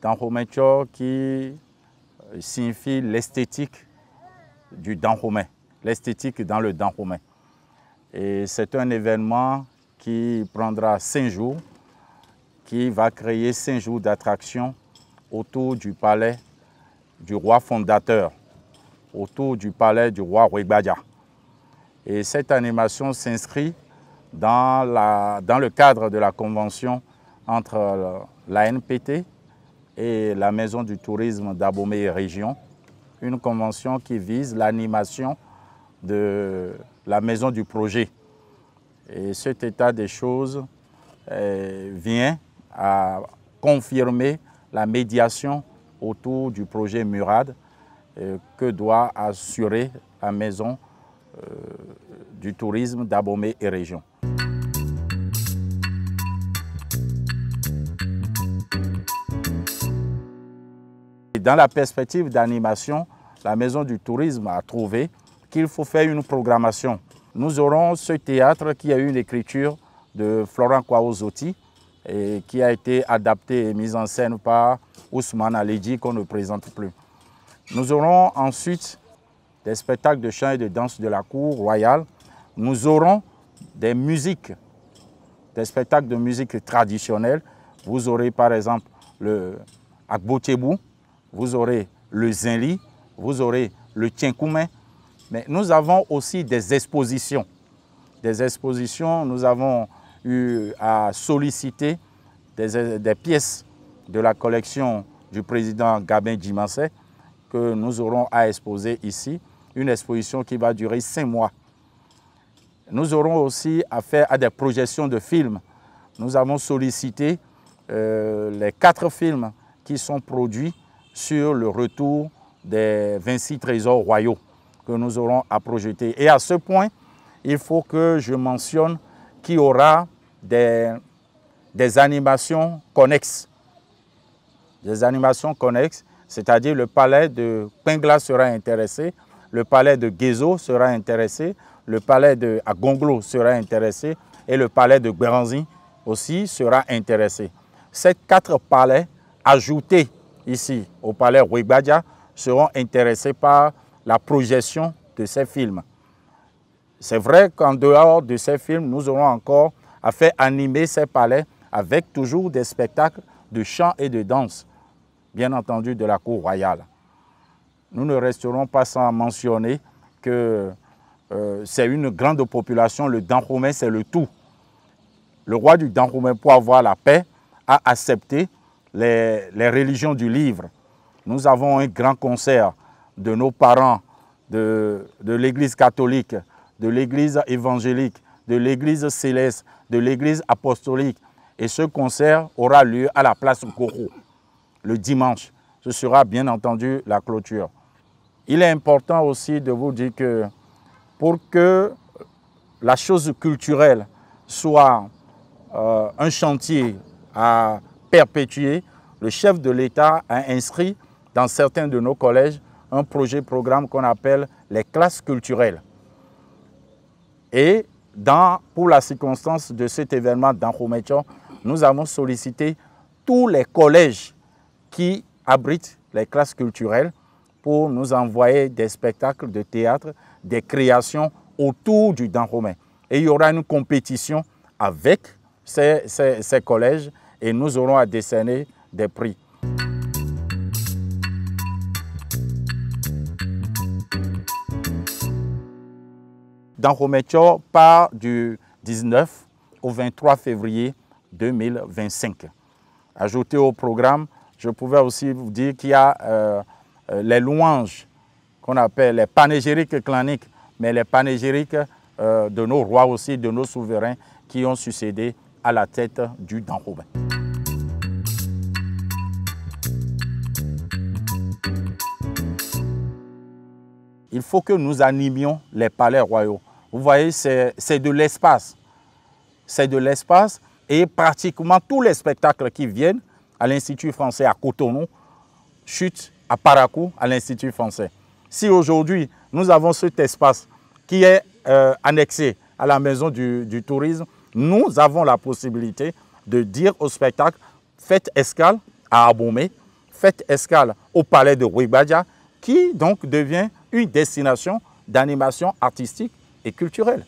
Dahomey qui signifie l'esthétique du Dahomey, l'esthétique dans le Dahomey. Et c'est un événement qui prendra 5 jours, qui va créer 5 jours d'attraction autour du palais du roi fondateur, autour du palais du roi Ruigbadja. Et cette animation s'inscrit dans le cadre de la convention entre la NPT et la Maison du tourisme d'Abomey et Région, une convention qui vise l'animation de la maison du projet. Et cet état des choses vient à confirmer la médiation autour du projet Murad que doit assurer la Maison du tourisme d'Abomey et Région. Dans la perspective d'animation, la Maison du tourisme a trouvé qu'il faut faire une programmation. Nous aurons ce théâtre qui a eu une écriture de Florent Kwaozotti et qui a été adapté et mis en scène par Ousmane Aledji qu'on ne présente plus. Nous aurons ensuite des spectacles de chant et de danse de la cour royale. Nous aurons des musiques, des spectacles de musique traditionnelle. Vous aurez par exemple le Agbotebou, vous aurez le Zinli, vous aurez le Tienkoumen. Mais nous avons aussi des expositions. Des expositions, nous avons eu à solliciter des pièces de la collection du président Gabin Djimansé que nous aurons à exposer ici. Une exposition qui va durer 5 mois. Nous aurons aussi affaire à des projections de films. Nous avons sollicité les 4 films qui sont produits sur le retour des 26 trésors royaux que nous aurons à projeter. Et à ce point, il faut que je mentionne qu'il y aura des animations connexes. Des animations connexes, c'est-à-dire le palais de Pingla sera intéressé, le palais de Guézo sera intéressé, le palais de Agonglo sera intéressé et le palais de Gberanzi aussi sera intéressé. Ces 4 palais ajoutés ici au palais Ruigbadja seront intéressés par la projection de ces films. C'est vrai qu'en dehors de ces films, nous aurons encore à faire animer ces palais avec toujours des spectacles de chant et de danse, bien entendu de la cour royale. Nous ne resterons pas sans mentionner que c'est une grande population, le Dahomey c'est le tout. Le roi du Dahomey, pour avoir la paix, a accepté les religions du livre. Nous avons un grand concert de nos parents, de l'Église catholique, de l'Église évangélique, de l'Église céleste, de l'Église apostolique. Et ce concert aura lieu à la place Goro, le dimanche. Ce sera bien entendu la clôture. Il est important aussi de vous dire que pour que la chose culturelle soit un chantier à perpétuer, le chef de l'État a inscrit dans certains de nos collèges un projet-programme qu'on appelle les classes culturelles. Et pour la circonstance de cet événement Dahomey, nous avons sollicité tous les collèges qui abritent les classes culturelles pour nous envoyer des spectacles de théâtre, des créations autour du Dahomey. Et il y aura une compétition avec ces collèges et nous aurons à décerner des prix. Dahomey part du 19 au 23 février 2025. Ajouté au programme, je pouvais aussi vous dire qu'il y a les louanges qu'on appelle les panégyriques claniques, mais les panégyriques de nos rois aussi, de nos souverains qui ont succédé à la tête du Dahomey. Il faut que nous animions les palais royaux. Vous voyez, c'est de l'espace. C'est de l'espace et pratiquement tous les spectacles qui viennent à l'Institut français à Cotonou chutent à Parakou, à l'Institut français. Si aujourd'hui, nous avons cet espace qui est annexé à la Maison du tourisme, nous avons la possibilité de dire au spectacle, faites escale à Abomey fait escale au palais de Rouibadia, qui donc devient une destination d'animation artistique et culturelle.